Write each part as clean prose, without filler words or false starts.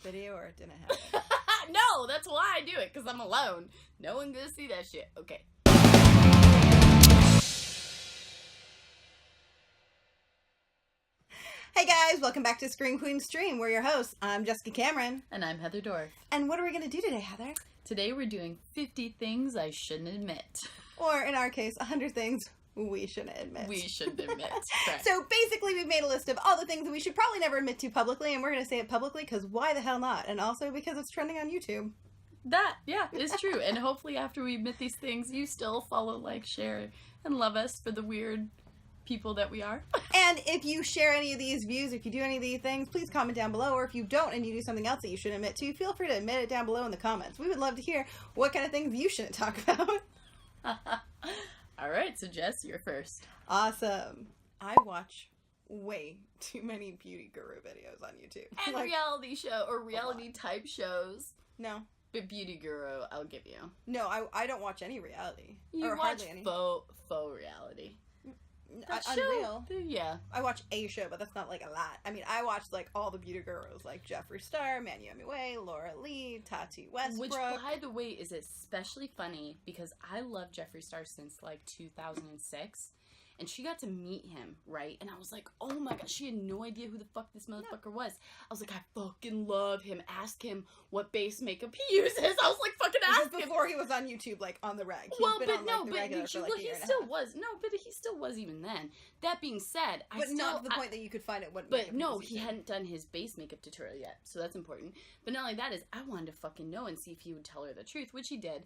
Video or it didn't happen? No, that's why I do it, because I'm alone. No one gonna see that shit. Okay. Hey guys, welcome back to Screen Queen Stream. We're your hosts. I'm Jessica Cameron. And I'm Heather Dorff. And what are we going to do today, Heather? Today we're doing 50 things I shouldn't admit. Or, in our case, 100 things we shouldn't admit. We shouldn't admit. Correct. So basically we've made a list of all the things that we should probably never admit to publicly, and we're going to say it publicly because why the hell not? And also because it's trending on YouTube. That, yeah, is true. And hopefully after we admit these things, you still follow, like, share, and love us for the weird people that we are. And if you share any of these views, if you do any of these things, please comment down below. Or if you don't and you do something else that you shouldn't admit to, feel free to admit it down below in the comments. We would love to hear what kind of things you shouldn't talk about. Alright, so Jess, you're first. Awesome. I watch way too many beauty guru videos on YouTube. And reality show, or reality type shows. No. But beauty guru, I'll give you. No, I don't watch any reality. You or watch hardly any. faux reality. Unreal. Yeah. I watch a show, but that's not like a lot. I mean, I watched like all the beauty gurus, like Jeffree Star, Manu Way, Laura Lee, Tati Westbrook. Which, by the way, is especially funny because I love Jeffree Star since like 2006. And she got to meet him, right? And I was like, oh my god, she had no idea who the fuck this motherfucker was. I was like, I fucking love him. Ask him what base makeup he uses. I was like, fucking ask him. Before he was on YouTube, like, on the reg. Well, but no, but he still was. No, but he still was even then. That being said, but not to the point that you could find it. But no, he hadn't done his base makeup tutorial yet, so that's important. But not only that is, I wanted to fucking know and see if he would tell her the truth, which he did.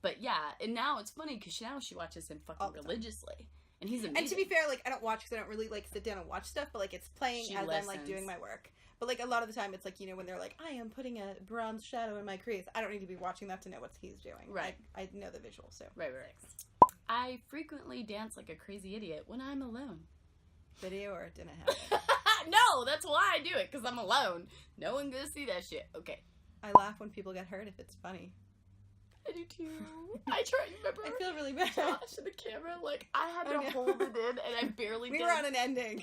But yeah, and now it's funny because now she watches him fucking religiously. And he's amazing. And to be fair, like, I don't watch because I don't really, like, sit down and watch stuff, but, like, it's playing as I'm, like, doing my work. But, like, a lot of the time, it's, like, you know, when they're like, I am putting a bronze shadow in my crease. I don't need to be watching that to know what he's doing. Right. I know the visual, so. Right. I frequently dance like a crazy idiot when I'm alone. Video or it didn't happen? No, that's why I do it, because I'm alone. No one gonna see that shit. Okay. I laugh when people get hurt if it's funny. I do too. I try to remember. I feel really bad. Josh and the camera, like, I had to hold it in, and I barely did. We were on an ending.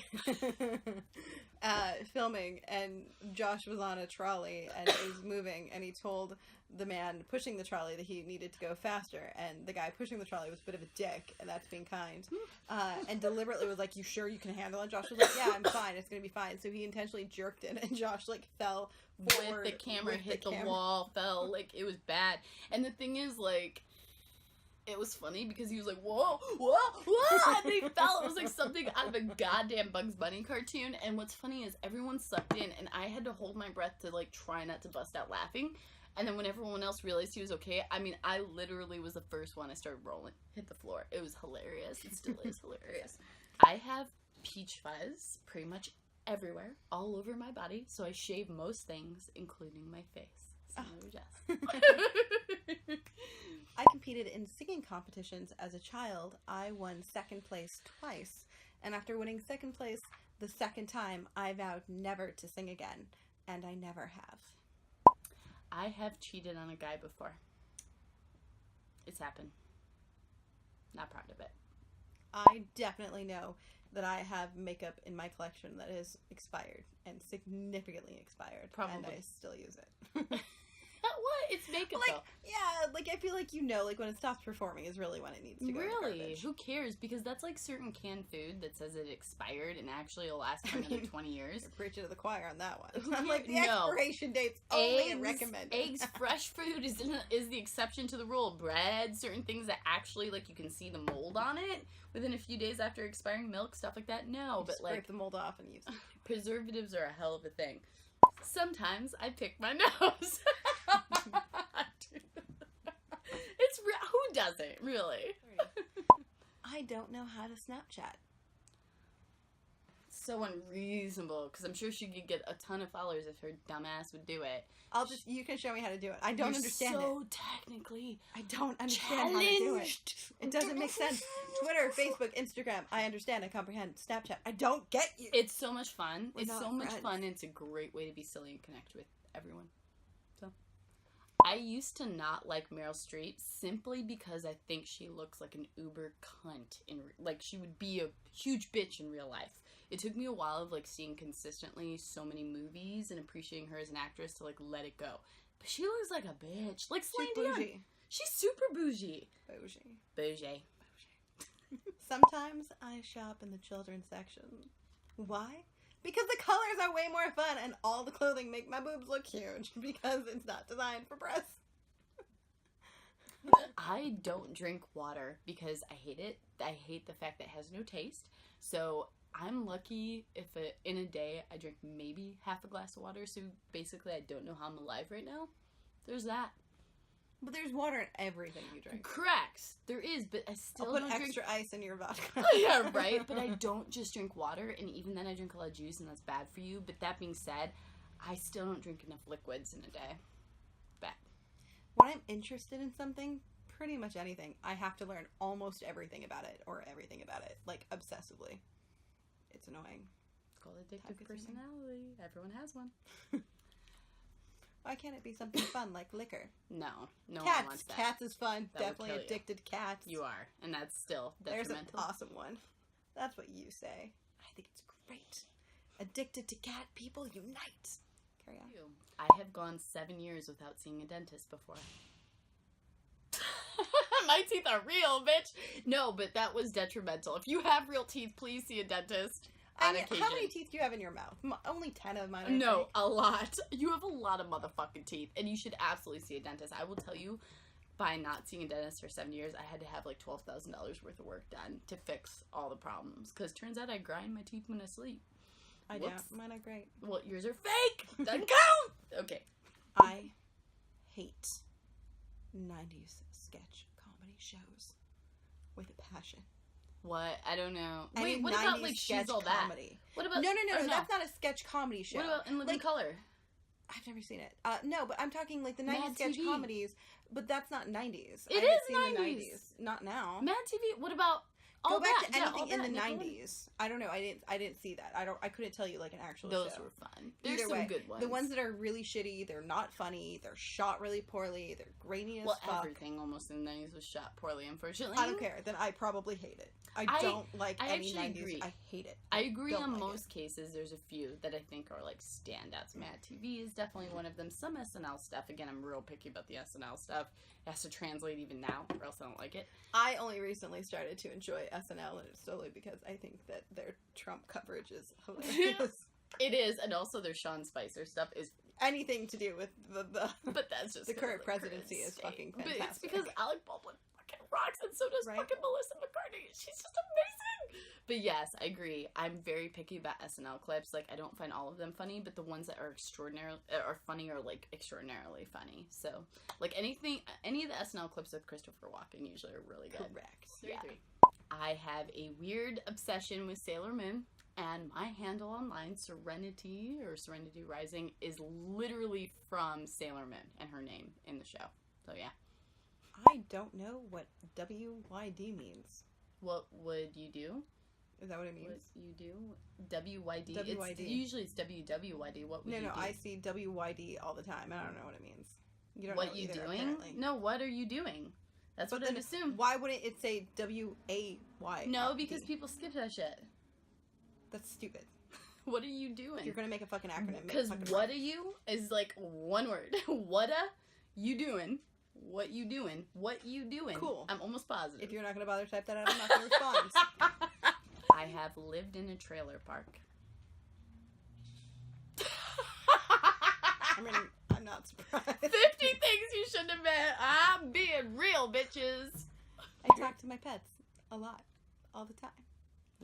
Filming, and Josh was on a trolley, and it was moving, and he told the man pushing the trolley that he needed to go faster, and the guy pushing the trolley was a bit of a dick, and that's being kind, and deliberately was like, you sure you can handle it? Josh was like, yeah, I'm fine, it's gonna be fine. So he intentionally jerked in, and Josh, like, fell forward. With the camera, hit the wall, fell, like, it was bad. And the thing is, like, it was funny because he was like, whoa, whoa, whoa, and then he fell. It was like something out of a goddamn Bugs Bunny cartoon. And what's funny is everyone sucked in, and I had to hold my breath to, like, try not to bust out laughing. And then when everyone else realized he was okay, I mean, I literally was the first one. I started rolling, hit the floor. It was hilarious. It still is hilarious. I have peach fuzz pretty much everywhere, all over my body, so I shave most things, including my face. Similar Jess. I competed in singing competitions as a child. I won second place twice, and after winning second place the second time, I vowed never to sing again, and I never have. I have cheated on a guy before. It's happened. Not proud of it. I definitely know that I have makeup in my collection that is expired, and significantly expired. Probably. And I still use it. What? It's makeup, like, though. Yeah, like, I feel like, you know, like, when it stops performing is really when it needs to go. Really? Who cares? Because that's like certain canned food that says it expired and actually will last for another 20 years. You're preaching to the choir on that one. I'm like, the expiration date's only recommended. Eggs, fresh food is the exception to the rule. Bread, certain things that actually, like, you can see the mold on it within a few days after expiring, milk, stuff like that. No, but, like, scrape the mold off and use it. Preservatives are a hell of a thing. Sometimes I pick my nose. It's real. Who doesn't, really? I don't know how to Snapchat. So unreasonable, because I'm sure she could get a ton of followers if her dumbass would do it. You can show me how to do it. I don't understand it. So technically, I don't understand how to do it. It doesn't make sense. Twitter, Facebook, Instagram, I understand, I comprehend. Snapchat, I don't get you. It's so much fun. We're it's not so much friends. fun, and it's a great way to be silly and connect with everyone. So, I used to not like Meryl Streep simply because I think she looks like an uber cunt. Like, she would be a huge bitch in real life. it took me a while of, like, seeing consistently so many movies and appreciating her as an actress to, like, let it go. But she looks like a bitch. Like Celine Dion. Bougie. She's super bougie. Bougie. Bougie. Sometimes I shop in the children's section. Why? Because the colors are way more fun and all the clothing make my boobs look huge because it's not designed for breasts. I don't drink water because I hate it. I hate the fact that it has no taste. So I'm lucky if in a day I drink maybe half a glass of water. So basically I don't know how I'm alive right now. There's that. But there's water in everything you drink. Correct. There is, but I still I'll put don't extra drink... ice in your vodka. Yeah, right? But I don't just drink water, and even then I drink a lot of juice, and that's bad for you. But that being said, I still don't drink enough liquids in a day. Bad. When I'm interested in something, pretty much anything, I have to learn almost everything about it, or everything about it, like, obsessively. It's annoying. It's called addictive personality. Everyone has one. Why can't it be something fun like liquor? No one Cats. wants that. Cats is fun. That would Definitely kill you. addicted to cats. You are, and that's still There's detrimental. an awesome one. That's what you say. I think it's great. Addicted to cat people unite. Carry on. I have gone 7 years without seeing a dentist before. My teeth are real, bitch. No, but that was detrimental. If you have real teeth, please see a dentist. I mean, how many teeth do you have in your mouth? Only 10 of mine. No, a lot. You have a lot of motherfucking teeth, and you should absolutely see a dentist. I will tell you, by not seeing a dentist for 7 years, I had to have like $12,000 worth of work done to fix all the problems. Because turns out I grind my teeth when I sleep. I don't. Mine are great. Well, yours are fake. Doesn't count. Okay. I hate 90s sketch comedy shows with a passion. What? I don't know. I Wait, mean, what about like She's All That? comedy. What about No, that's not a sketch comedy show. What about In Living Color? I've never seen it. No, but I'm talking like the 90s Mad sketch TV. comedies, but that's not 90s. It I haven't is seen 90s. the 90s. Not now. Mad TV. What about Go back that? to Yeah, anything All in That, the Nickelodeon. 90s. I don't know. I didn't see that. I couldn't tell you like an actual Those show. were fun. There's Either some way, good ones. the ones that are really shitty, they're not funny, they're shot really poorly, they're grainy as fuck. Everything almost in the 90s was shot poorly, unfortunately. I don't care. Then I probably hate it. I don't like any 90s. Agree. I hate it. I agree Don't on like most cases. There's a few that I think are like standouts. Mad TV is definitely one of them. Some SNL stuff. Again, I'm real picky about the SNL stuff. It has to translate even now, or else I don't like it. I only recently started to enjoy SNL, and it's solely because I think that their Trump coverage is hilarious. It is, and also their Sean Spicer stuff is anything to do with the but that's just the current like, presidency is fucking But fantastic. it's because Alec Baldwin fucking rocks, and so does Right? fucking Melissa McCarthy. She's just amazing. But yes, I agree. I'm very picky about SNL clips. Like, I don't find all of them funny, but the ones that are funny are like extraordinarily funny. So, like any of the SNL clips with Christopher Walken usually are really good. Correct. Yeah. I have a weird obsession with Sailor Moon, and my handle online, Serenity Rising, is literally from Sailor Moon and her name in the show. So yeah. I don't know what WYD means. What would you do? Is that what it means? What you do? WYD. WYD. Usually it's WWYD. What would you do? No, I see WYD all the time. I don't know what it means. You don't What know you either, doing? apparently. No, what are you doing? That's But what I'd then assume. Why wouldn't it say WAY? No, because people skip that shit. That's stupid. What are you doing? You're gonna make a fucking acronym. Because what are you is like one word. What you doing? What you doing? What you doing? Cool. I'm almost positive. If you're not gonna bother to type that out, I'm not gonna respond. I have lived in a trailer park. I mean, I'm not surprised. 50 things you shouldn't have been. I'm being real, bitches. I talk to my pets a lot, all the time.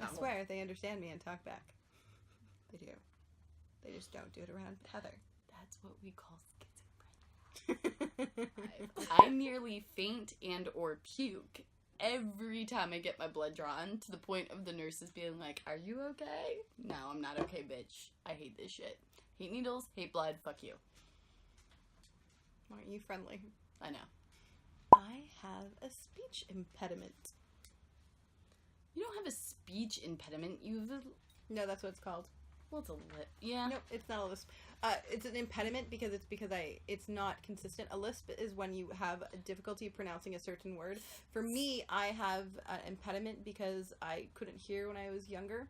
I Not swear they understand me and talk back. They do. They just don't do it around Heather. That's what we call schizophrenia. I nearly faint and or puke every time I get my blood drawn, to the point of the nurses being like, "Are you okay?" No, I'm not okay, bitch. I hate this shit. Hate needles, hate blood, fuck you. Aren't you friendly? I know. I have a speech impediment. You don't have a speech impediment. You have a... No, that's what it's called. Well, it's a lip. Yeah. No, it's not a lisp. It's an impediment because it's not consistent. A lisp is when you have difficulty pronouncing a certain word. For me, I have an impediment because I couldn't hear when I was younger.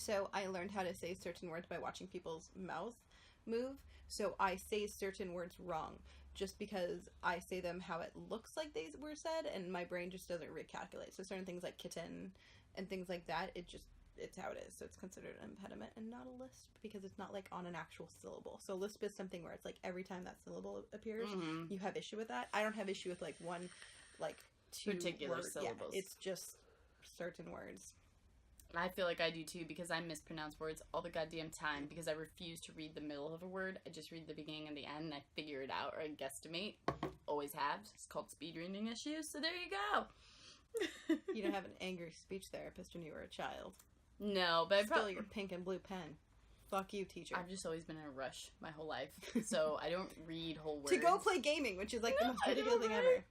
So I learned how to say certain words by watching people's mouth move. So I say certain words wrong just because I say them how it looks like they were said, and my brain just doesn't recalculate. So certain things like kitten and things like that, it's how it is. So it's considered an impediment and not a lisp because it's not like on an actual syllable. So lisp is something where it's like every time that syllable appears, you have issue with that. I don't have issue with like one, like two particular words. syllables. Yeah, it's just certain words. I feel like I do too because I mispronounce words all the goddamn time because I refuse to read the middle of a word. I just read the beginning and the end and I figure it out or I guesstimate. Always have. It's called speed reading issues, so there you go. You don't have an angry speech therapist when you were a child. No, but Still your pink and blue pen. Fuck you, teacher. I've just always been in a rush my whole life, so I don't read whole words. To go play gaming, which is like the most ridiculous thing ever.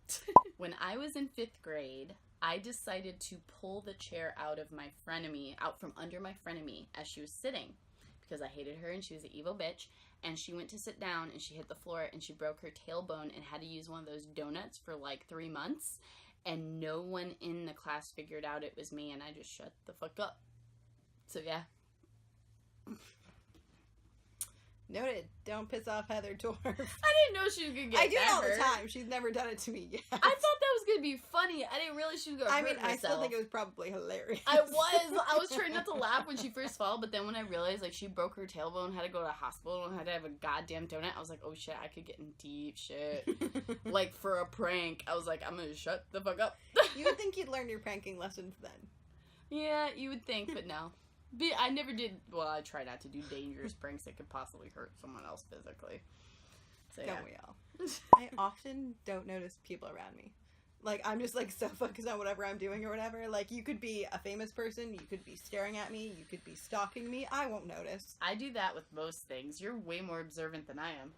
When I was in 5th grade, I decided to pull the chair out from under my frenemy as she was sitting because I hated her and she was an evil bitch. And she went to sit down and she hit the floor and she broke her tailbone and had to use one of those donuts for like 3 months. And no one in the class figured out it was me and I just shut the fuck up. So yeah. Noted. Don't piss off Heather Dorff. I didn't know she was gonna get. I do it all hurt. the time. She's never done it to me yet. I thought that was gonna be funny. I didn't realize she was gonna hurt herself. I still think it was probably hilarious. I was trying not to laugh when she first fell, but then when I realized like she broke her tailbone, had to go to the hospital, and had to have a goddamn donut, I was like, oh shit, I could get in deep shit. Like for a prank, I was like, I'm gonna shut the fuck up. You would think you'd learn your pranking lessons then. Yeah, you would think, but no. I never did. Well, I try not to do dangerous pranks that could possibly hurt someone else physically. So, don't we all? I often don't notice people around me. Like, I'm just, like, so focused on whatever I'm doing or whatever. Like, you could be a famous person. You could be staring at me. You could be stalking me. I won't notice. I do that with most things. You're way more observant than I am.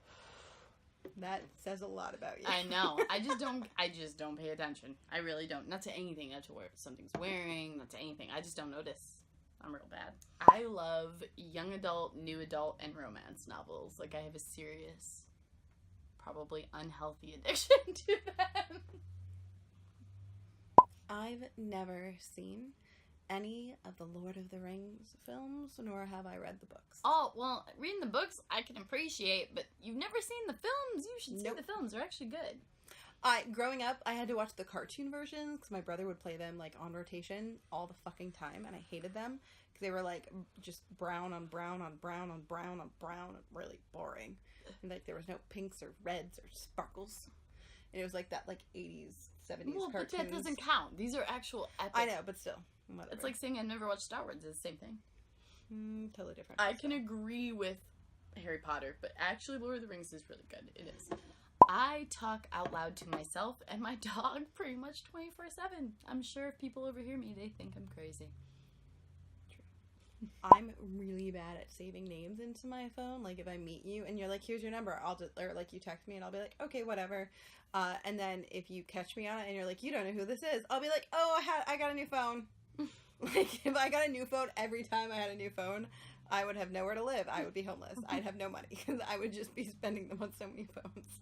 That says a lot about you. I know. I just don't pay attention. I really don't. Not to anything. Not to what something's wearing. Not to anything. I just don't notice. I'm real bad. I love young adult, new adult, and romance novels. Like, I have a serious, probably unhealthy addiction to them. I've never seen any of the Lord of the Rings films, nor have I read the books. Oh, well, reading the books I can appreciate, but you've never seen the films. You should see the films. They're actually good. Growing up, I had to watch the cartoon versions because my brother would play them, like, on rotation all the fucking time, and I hated them because they were, like, just brown on brown on brown on brown on brown, really boring. And, like, there was no pinks or reds or sparkles. And it was, like, that, like, 80s, 70s well, cartoons. But that doesn't count. These are actual epic. I know, but still. Whatever. It's like saying I've never watched Star Wars. It's the same thing. Totally different. I can agree with Harry Potter, but actually Lord of the Rings is really good. It is. I talk out loud to myself and my dog pretty much 24/7. I'm sure if people overhear me, they think I'm crazy. True. I'm really bad at saving names into my phone. Like, if I meet you and you're like, here's your number, I'll just, or like you text me and I'll be like, okay, whatever. And then if you catch me on it and you're like, you don't know who this is, I'll be like, oh, I got a new phone. Like, if I got a new phone every time I had a new phone, I would have nowhere to live. I would be homeless. I'd have no money because I would just be spending them on so many phones.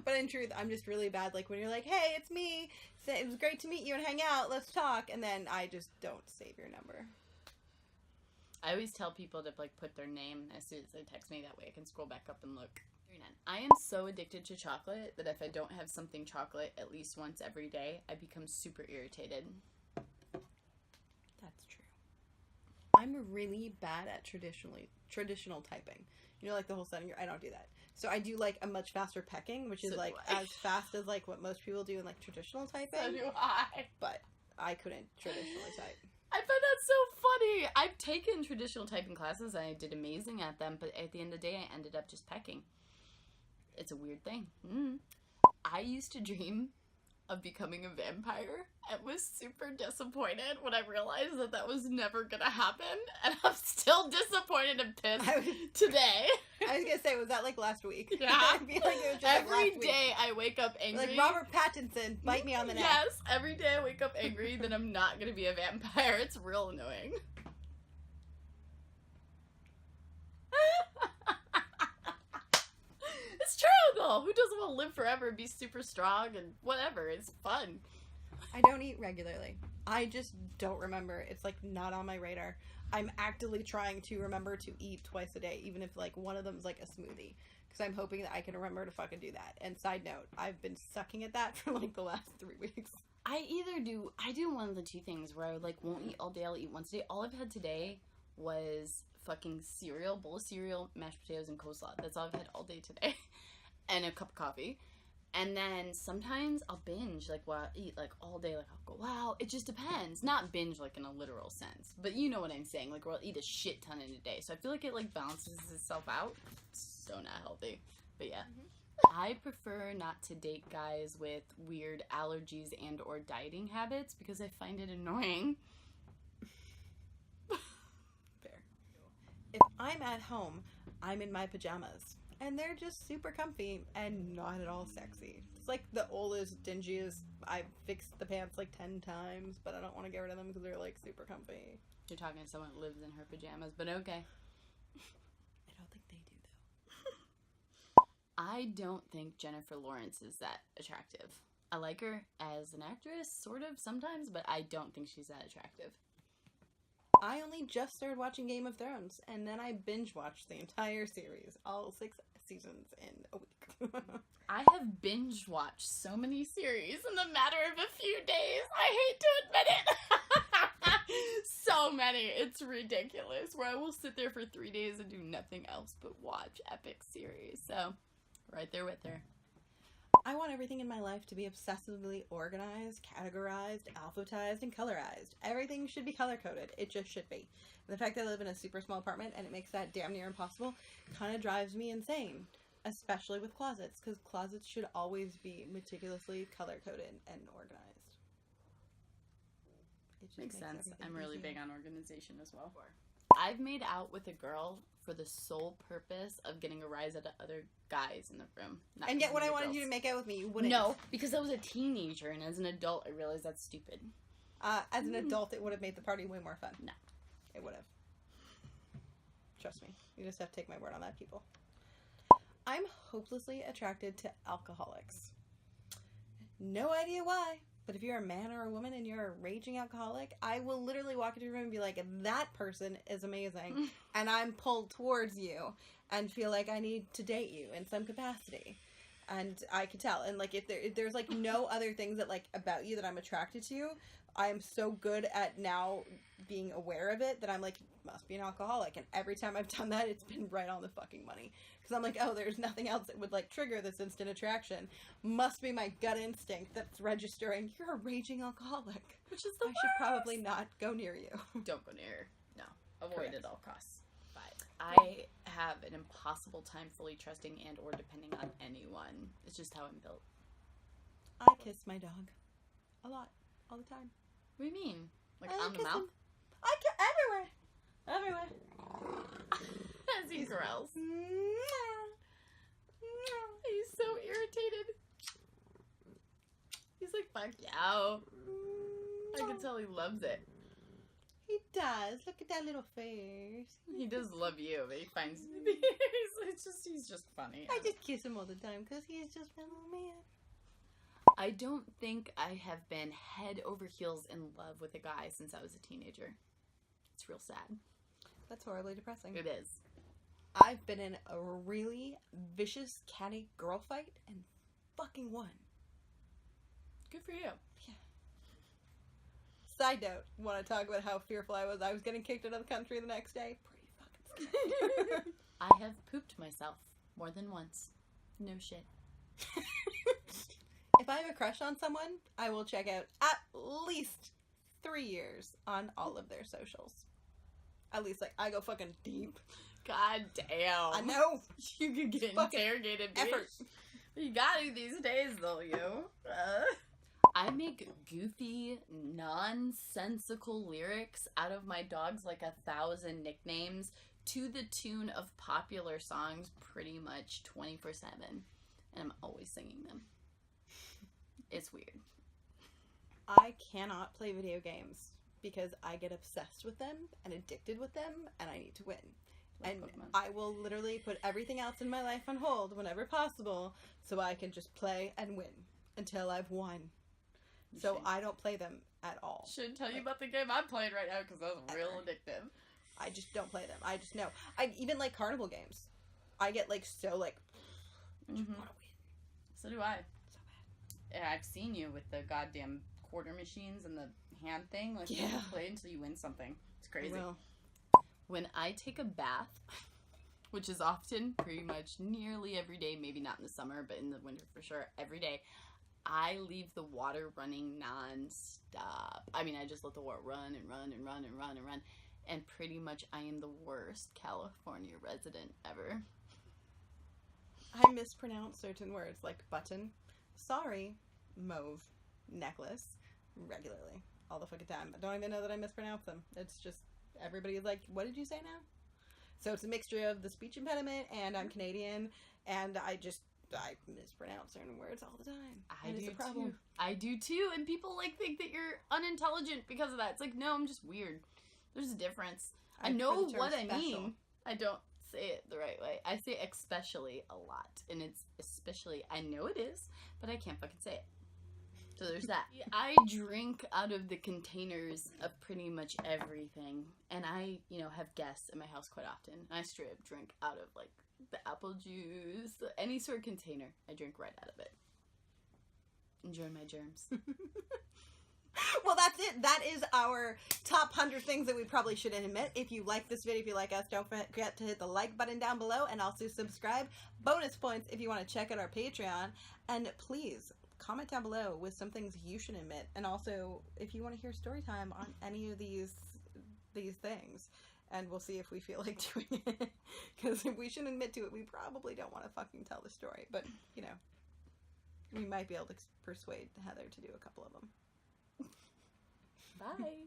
But in truth, I'm just really bad. Like, when you're like, hey, it's me. It was great to meet you and hang out. Let's talk. And then I just don't save your number. I always tell people to, like, put their name as soon as they text me. That way I can scroll back up and look. I am so addicted to chocolate that if I don't have something chocolate at least once every day, I become super irritated. That's true. I'm really bad at traditional typing. You know, like the whole setting. I don't do that. So I do like a much faster pecking, which is like as fast as like what most people do in like traditional typing. So do I. But I couldn't traditionally type. I find that so funny. I've taken traditional typing classes and I did amazing at them, but at the end of the day, I ended up just pecking. It's a weird thing. I used to dream of becoming a vampire and was super disappointed when I realized that that was never gonna happen, and I'm still disappointed and pissed today. I was gonna say, was that like last week? Yeah. I feel like it was just every like day I wake up angry. Like Robert Pattinson, bite me on the neck. Yes, every day I wake up angry that I'm not gonna be a vampire. It's real annoying. It's true though. Who doesn't want to live forever and be super strong and whatever? It's fun. I don't eat regularly. I just don't remember. It's, like, not on my radar. I'm actively trying to remember to eat twice a day, even if, like, one of them's, like, a smoothie. Because I'm hoping that I can remember to fucking do that. And side note, I've been sucking at that for, like, the last 3 weeks. I do one of the two things where I, like, won't eat all day, I'll eat once a day. All I've had today was fucking cereal, bowl of cereal, mashed potatoes, and coleslaw. That's all I've had all day today. And a cup of coffee. And then sometimes I'll binge, like, while I eat, like, all day. Like, I'll go, wow, it just depends. Not binge, like, in a literal sense. But you know what I'm saying. Like, where I'll eat a shit ton in a day. So I feel like it, like, balances itself out. So not healthy. But yeah. I prefer not to date guys with weird allergies and or dieting habits because I find it annoying. Fair. If I'm at home, I'm in my pajamas. And they're just super comfy and not at all sexy. It's like the oldest, dingiest, I've fixed the pants like 10 times, but I don't want to get rid of them because they're like super comfy. You're talking to someone who lives in her pajamas, but okay. I don't think they do, though. I don't think Jennifer Lawrence is that attractive. I like her as an actress, sort of, sometimes, but I don't think she's that attractive. I only just started watching Game of Thrones, and then I binge-watched the entire series, all 6 seasons in a week. I have binge-watched so many series in the matter of a few days. I hate to admit it. So many. It's ridiculous. Where I will sit there for 3 days and do nothing else but watch epic series. So, right there with her. I want everything in my life to be obsessively organized, categorized, alphabetized, and colorized. Everything should be color-coded. It just should be. And the fact that I live in a super small apartment and it makes that damn near impossible kind of drives me insane. Especially with closets, because closets should always be meticulously color-coded and organized. It just Makes sense. I'm really easier. big on organization as well. I've made out with a girl for the sole purpose of getting a rise out of other guys in the room. And yet when I wanted you to make out with me, you wouldn't. No, because I was a teenager, and as an adult, I realized that's stupid. As an adult, it would have made the party way more fun. No. It would have. Trust me. You just have to take my word on that, people. I'm hopelessly attracted to alcoholics. No idea why, but if you're a man or a woman and you're a raging alcoholic, I will literally walk into a room and be like, that person is amazing, and I'm pulled towards you and feel like I need to date you in some capacity. And I could tell. And, like, if there's, like, no other things that, like, about you that I'm attracted to, I'm so good at now being aware of it that I'm like, must be an alcoholic. And every time I've done that, it's been right on the fucking money. Because I'm like, oh, there's nothing else that would, like, trigger this instant attraction. Must be my gut instinct that's registering, you're a raging alcoholic. Which is the I should probably not go near you. Don't go near her. No. Avoid Correct. at all costs. But I have an impossible time fully trusting and or depending on anyone. It's just how I'm built. I kiss my dog. A lot. All the time. What do you mean? Like I on the kiss mouth? him. I kiss everywhere. Everywhere. As he growls. He's so irritated. He's like, fuck yeah. I can tell he loves it. He does. Look at that little face. He does love you, but he finds he's just funny. I just kiss him all the time because he's just a little man. I don't think I have been head over heels in love with a guy since I was a teenager. It's real sad. That's horribly depressing. It is. I've been in a really vicious, catty girl fight and fucking won. Good for you. Yeah. Side note, want to talk about how fearful I was? I was getting kicked out of the country the next day. Pretty fucking scary. I have pooped myself more than once. No shit. If I have a crush on someone, I will check out at least 3 years on all of their socials. At least, like, I go fucking deep. God damn. I know. You could get Fucking interrogated, bitch. effort. You got it these days, though, you. I make goofy, nonsensical lyrics out of my dog's, like, 1,000 nicknames to the tune of popular songs pretty much 24/7. And I'm always singing them. It's weird. I cannot play video games because I get obsessed with them and addicted with them and I need to win. Like and Pokemon. I will literally put everything else in my life on hold whenever possible so I can just play and win until I've won. So I don't play them at all. Shouldn't tell you about the game I'm playing right now because that's real addictive. I just don't play them. I just know. I even like carnival games. I get like so like. I just want to win. So do I. So bad. Yeah, I've seen you with the goddamn quarter machines and the hand thing. Like, you play until you win something. It's crazy. Well. When I take a bath, which is often pretty much nearly every day, maybe not in the summer, but in the winter for sure, every day, I leave the water running non-stop. I mean, I just let the water run and run and run and run and run. And pretty much I am the worst California resident ever. I mispronounce certain words like button, sorry, mauve, necklace, regularly. All the fucking time. I don't even know that I mispronounce them. It's just, everybody's like, what did you say now? So it's a mixture of the speech impediment and I'm Canadian and I mispronounce certain words all the time. I do too. I do too. And people like think that you're unintelligent because of that. It's like, no, I'm just weird. There's a difference. I know what I mean. I don't say it the right way. I say especially a lot. And it's especially, I know it is, but I can't fucking say it. So there's that. I drink out of the containers of pretty much everything. And I, have guests in my house quite often. I straight up drink out of, like, the apple juice, any sort of container. I drink right out of it. Enjoy my germs. Well, that's it. That is our top 100 things that we probably shouldn't admit. If you like this video, if you like us, don't forget to hit the like button down below and also subscribe. Bonus points if you want to check out our Patreon. And please comment down below with some things you should admit. And also, if you want to hear story time on any of these things. And we'll see if we feel like doing it. Because if we shouldn't admit to it, we probably don't want to fucking tell the story. But, we might be able to persuade Heather to do a couple of them. Bye.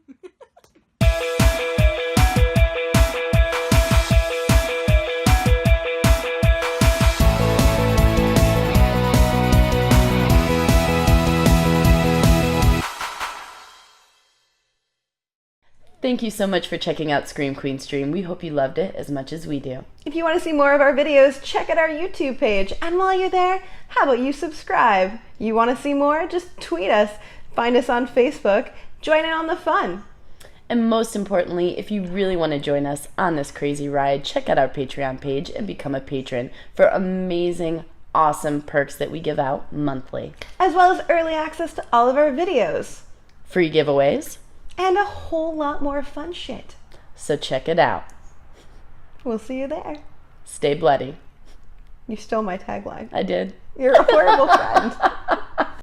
Thank you so much for checking out Scream Queen Stream. We hope you loved it as much as we do. If you want to see more of our videos, check out our YouTube page. And while you're there, how about you subscribe? You want to see more? Just tweet us. Find us on Facebook. Join in on the fun. And most importantly, if you really want to join us on this crazy ride, check out our Patreon page and become a patron for amazing, awesome perks that we give out monthly. As well as early access to all of our videos. Free giveaways. And a whole lot more fun shit. So check it out. We'll see you there. Stay bloody. You stole my tagline. I did. You're a horrible friend.